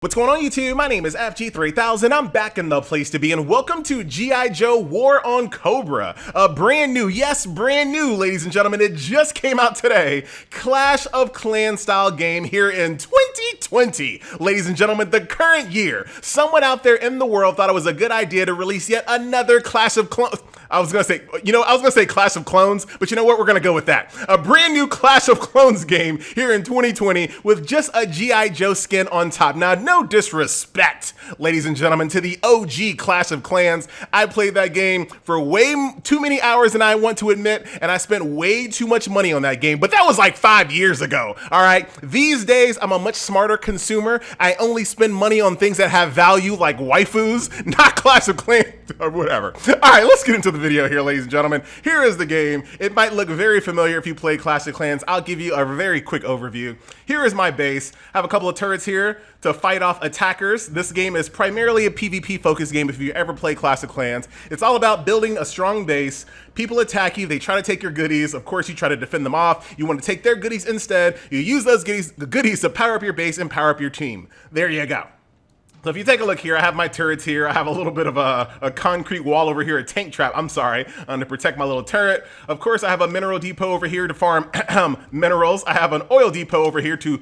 What's going on YouTube? My name is FG3000. I'm back in the place to be, and welcome to G.I. Joe War on Cobra. A brand new, yes, brand new, ladies and gentlemen, it just came out today, Clash of Clans style game here in 2020. Ladies and gentlemen, the current year. Someone out there in the world thought it was a good idea to release yet another Clash of Clones. I was gonna say Clash of Clones, but you know what? We're gonna go with that. A brand new Clash of Clones game here in 2020 with just a G.I. Joe skin on top. Now, no disrespect, ladies and gentlemen, to the OG Clash of Clans. I played that game for way too many hours than I want to admit, and I spent way too much money on that game, but that was like 5 years ago, all right? These days, I'm a much smarter consumer. I only spend money on things that have value like waifus, not Clash of Clans or whatever. All right, let's get into the video here, ladies and gentlemen. Here is the game. It might look very familiar if you play Clash of Clans. I'll give you a very quick overview. Here is my base. I have a couple of turrets here to fight off attackers. This game is primarily a PvP focused game if you ever play Clash of Clans. It's all about building a strong base. People attack you, they try to take your goodies. Of course, you try to defend them off. You want to take their goodies instead. You use those goodies to power up your base and power up your team. There you go. So if you take a look here, I have my turrets here. I have a little bit of a concrete wall over here, a tank trap, to protect my little turret. Of course, I have a mineral depot over here to farm minerals. I have an oil depot over here to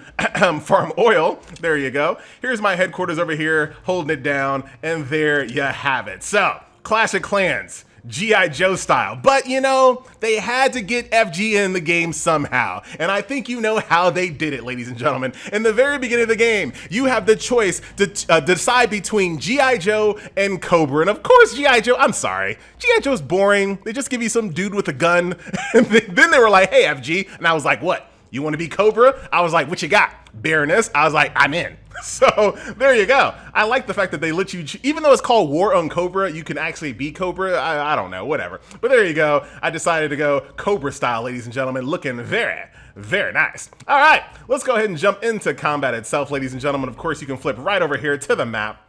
farm oil. There you go. Here's my headquarters over here, holding it down, and there you have it. So, Clash of Clans. G.I. Joe style. But you know, they had to get FG in the game somehow. And I think you know how they did it, ladies and gentlemen. In the very beginning of the game, you have the choice to decide between G.I. Joe and Cobra. And of course, G.I. Joe, I'm sorry. G.I. Joe's boring. They just give you some dude with a gun. And then they were like, hey, FG. And I was like, what? You want to be Cobra? I was like, what you got? Baroness? I was like, I'm in. So there you go. I like the fact that they let you, even though it's called War on Cobra, you can actually be Cobra. I don't know, whatever. But there you go. I decided to go Cobra style, ladies and gentlemen, looking very, very nice. All right, let's go ahead and jump into combat itself, ladies and gentlemen. Of course, you can flip right over here to the map.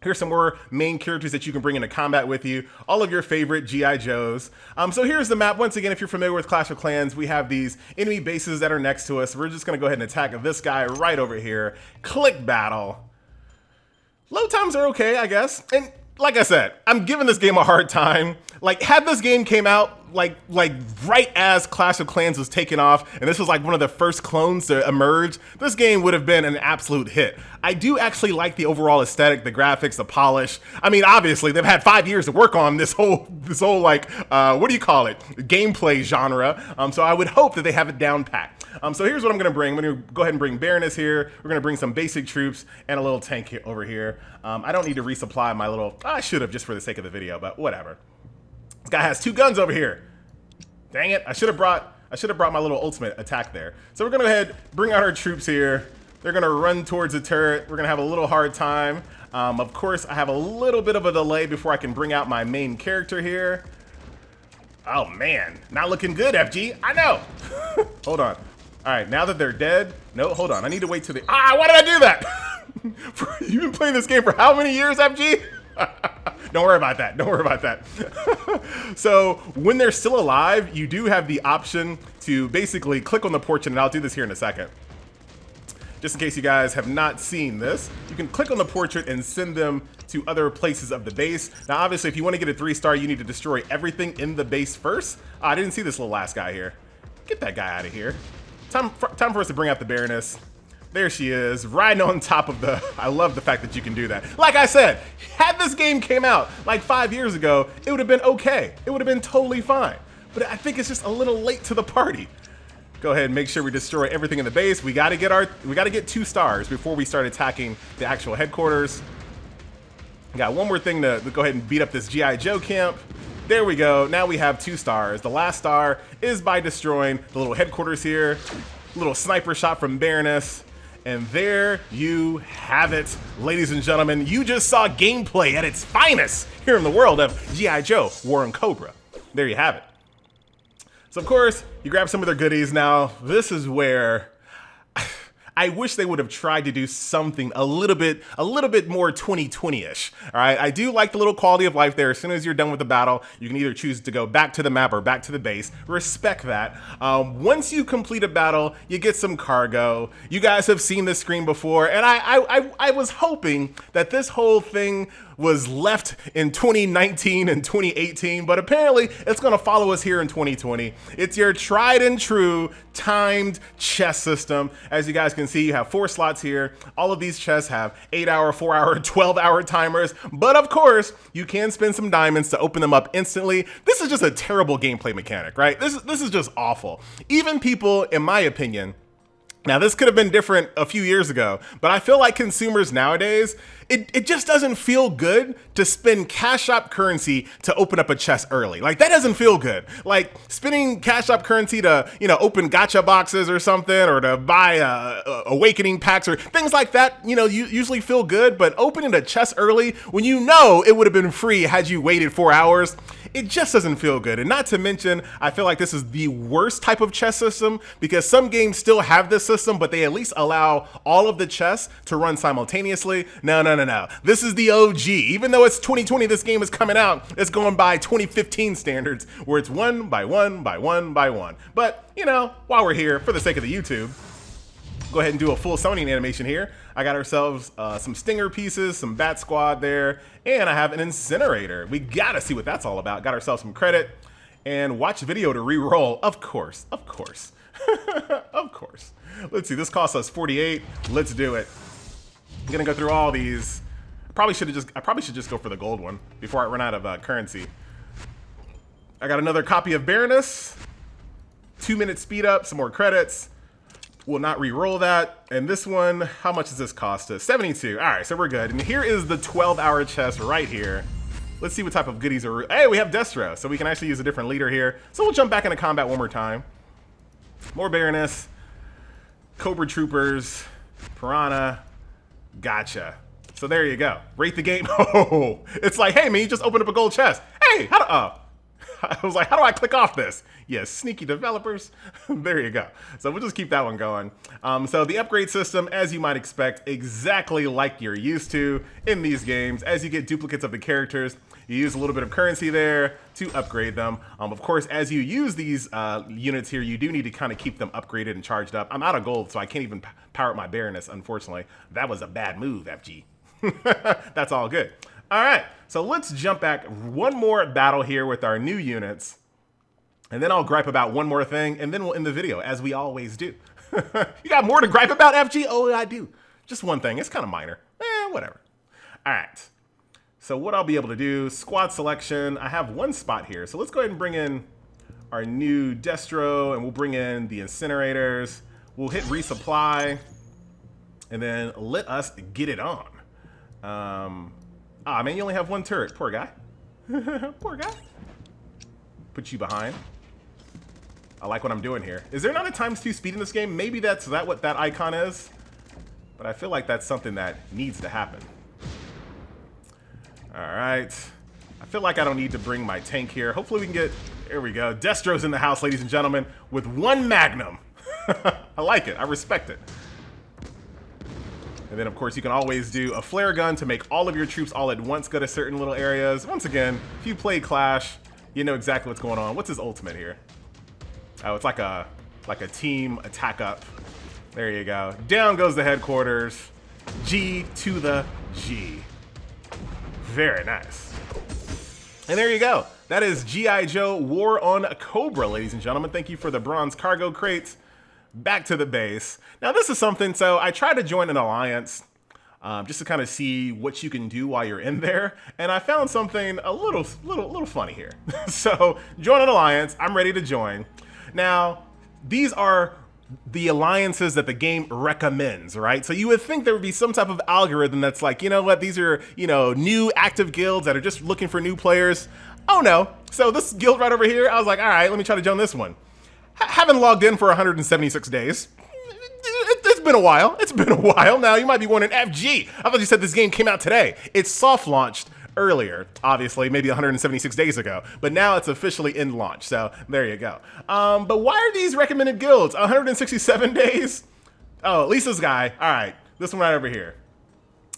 Here's some more main characters that you can bring into combat with you. All of your favorite G.I. Joes. So here's the map. Once again, if you're familiar with Clash of Clans, we have these enemy bases that are next to us. We're just going to go ahead and attack this guy right over here. Click battle. Load times are okay, I guess. And like I said, I'm giving this game a hard time. Like, had this game came out like right as Clash of Clans was taking off, and this was like one of the first clones to emerge, this game would have been an absolute hit. I do actually like the overall aesthetic, the graphics, the polish. I mean, obviously, they've had 5 years to work on this whole like, what do you call it? Gameplay genre. So I would hope that they have it down packed. So here's what I'm gonna bring. I'm gonna go ahead and bring Baroness here. We're gonna bring some basic troops and a little tank here, over here. I don't need to resupply my little, I should have just for the sake of the video, but whatever. This guy has 2 guns over here. Dang it, I should have brought my little ultimate attack there. So we're gonna go ahead, bring out our troops here. They're gonna run towards the turret. We're gonna have a little hard time. Of course, I have a little bit of a delay before I can bring out my main character here. Oh man, not looking good, FG. I know. Hold on. All right, now that they're dead. No, hold on. I need to wait till the. Why did I do that? You've been playing this game for how many years, FG? Don't worry about that. Don't worry about that. So when they're still alive, you do have the option to basically click on the portrait, and I'll do this here in a second. Just in case you guys have not seen this, you can click on the portrait and send them to other places of the base. Now, obviously, if you want to get a 3-star, you need to destroy everything in the base first. I didn't see this little last guy here. Get that guy out of here. Time for us to bring out the Baroness. There she is, riding on top of the... I love the fact that you can do that. Like I said, had this game came out like 5 years ago, it would have been okay. It would have been totally fine. But I think it's just a little late to the party. Go ahead and make sure we destroy everything in the base. We gotta get 2 stars before we start attacking the actual headquarters. Got one more thing to go ahead and beat up this G.I. Joe camp. There we go. Now we have 2 stars. The last star is by destroying the little headquarters here. Little sniper shot from Baroness. And there you have it, ladies and gentlemen. You just saw gameplay at its finest here in the world of G.I. Joe War on Cobra. There you have it. So of course, you grab some of their goodies. Now, this is where I wish they would have tried to do something a little bit more 2020-ish. All right, I do like the little quality of life there. As soon as you're done with the battle, you can either choose to go back to the map or back to the base. Respect that. Once you complete a battle, you get some cargo. You guys have seen this screen before, and I was hoping that this whole thing was left in 2019 and 2018, but apparently it's gonna follow us here in 2020. It's your tried and true timed chess system. As you guys can see, you have 4 slots here. All of these chests have 8-hour, 4-hour, 12-hour timers, but of course, you can spend some diamonds to open them up instantly. This is just a terrible gameplay mechanic, right? This is just awful. Even people, in my opinion, now, this could have been different a few years ago, but I feel like consumers nowadays, it just doesn't feel good to spend Cash App currency to open up a chest early. Like, that doesn't feel good. Like, spending Cash App currency to, open gacha boxes or something, or to buy awakening packs or things like that, you usually feel good, but opening a chest early when it would have been free had you waited 4 hours, it just doesn't feel good. And not to mention, I feel like this is the worst type of chess system because some games still have this system, but they at least allow all of the chests to run simultaneously. No. This is the OG. Even though it's 2020, this game is coming out, it's going by 2015 standards where it's 1 by 1 by 1 by 1. But, while we're here, for the sake of the YouTube, go ahead and do a full summoning animation here. I got ourselves some stinger pieces, some bat squad there, and I have an incinerator. We gotta see what that's all about. Got ourselves some credit and watch video to re-roll. Of course. Of course. Let's see, this costs us 48. Let's do it. I'm gonna go through all these. I probably should just go for the gold one before I run out of currency. I got another copy of Baroness. 2-minute speed up, some more credits. Will not re-roll that. And this one, how much does this cost us? 72. All right, so we're good. And here is the 12-hour chest right here. Let's see what type of goodies are. Hey, we have Destro, so we can actually use a different leader here. So we'll jump back into combat one more time. More Baroness, Cobra Troopers, Piranha, gotcha. So there you go. Rate the game. Oh, it's like, hey man, you just opened up a gold chest. Hey, I was like, how do I click off this? Yes, sneaky developers. There you go. So we'll just keep that one going. So the upgrade system, as you might expect, exactly like you're used to in these games. As you get duplicates of the characters, you use a little bit of currency there to upgrade them. Of course, as you use these units here, you do need to kind of keep them upgraded and charged up. I'm out of gold, so I can't even power up my Baroness, unfortunately. That was a bad move, FG. That's all good. All right, so let's jump back one more battle here with our new units. And then I'll gripe about one more thing, and then we'll end the video, as we always do. You got more to gripe about, FG? Oh, I do. Just one thing. It's kind of minor. Whatever. All right. So what I'll be able to do, squad selection. I have one spot here. So let's go ahead and bring in our new Destro, and we'll bring in the incinerators. We'll hit resupply, and then let us get it on. Ah, man, you only have one turret. Poor guy. Poor guy. Put you behind. I like what I'm doing here. Is there not a ×2 speed in this game? Maybe that's what that icon is. But I feel like that's something that needs to happen. All right. I feel like I don't need to bring my tank here. Hopefully we can get... There we go. Destro's in the house, ladies and gentlemen, with one Magnum. I like it. I respect it. And then, of course, you can always do a flare gun to make all of your troops all at once go to certain little areas. Once again, if you play Clash, you know exactly what's going on. What's his ultimate here? Oh, it's like a team attack up. There you go. Down goes the headquarters. G to the G. Very nice. And there you go. That is G.I. Joe War on Cobra, ladies and gentlemen. Thank you for the bronze cargo crates. Back to the base. Now this is something, so I tried to join an alliance just to kind of see what you can do while you're in there, and I found something a little funny here. So join an alliance. I'm ready to join. Now these are the alliances that the game recommends, right? So you would think there would be some type of algorithm that's like, you know what, these are, new active guilds that are just looking for new players. Oh no. So this guild right over here, I was like, all right, let me try to join this one. Haven't logged in for 176 days. It's been a while. It's been a while. Now, you might be wondering, FG, I thought you said this game came out today. It's soft launched earlier, obviously, maybe 176 days ago. But now it's officially in launch. So there you go. But why are these recommended guilds? 167 days? Oh, at least this guy. All right, this one right over here.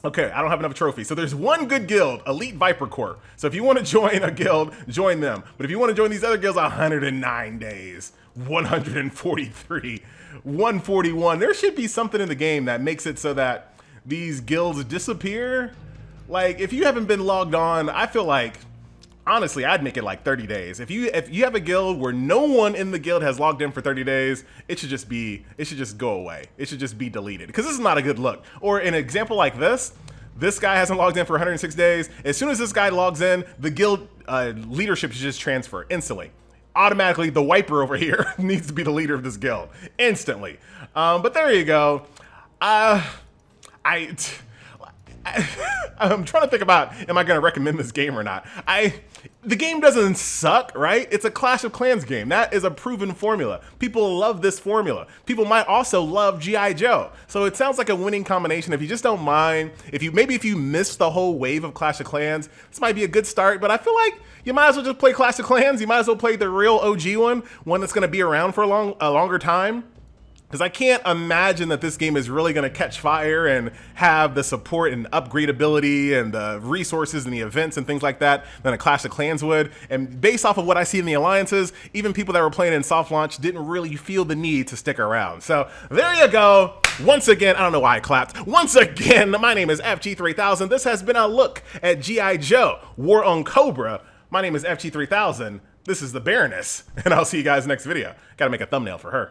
Okay, I don't have enough trophies. So there's one good guild, Elite Viper Corps. So if you want to join a guild, join them. But if you want to join these other guilds, 109 days, 143, 141. There should be something in the game that makes it so that these guilds disappear. Like, if you haven't been logged on, I feel like, honestly, I'd make it like 30 days. If you have a guild where no one in the guild has logged in for 30 days, it should just go away. It should just be deleted, because this is not a good look. Or an example like this guy hasn't logged in for 106 days. As soon as this guy logs in, the guild leadership should just transfer instantly. Automatically, the wiper over here needs to be the leader of this guild instantly. But there you go. I'm trying to think about, am I going to recommend this game or not? The game doesn't suck, right? It's a Clash of Clans game. That is a proven formula. People love this formula. People might also love G.I. Joe. So it sounds like a winning combination. If you just don't mind, if you missed the whole wave of Clash of Clans, this might be a good start, but I feel like you might as well just play Clash of Clans. You might as well play the real OG one that's going to be around for a longer time. Because I can't imagine that this game is really going to catch fire and have the support and upgradability and the resources and the events and things like that than a Clash of Clans would. And based off of what I see in the alliances, even people that were playing in soft launch didn't really feel the need to stick around. So there you go. Once again, I don't know why I clapped. Once again, my name is FG3000. This has been a look at G.I. Joe War on Cobra. My name is FG3000. This is the Baroness, and I'll see you guys next video. Gotta make a thumbnail for her.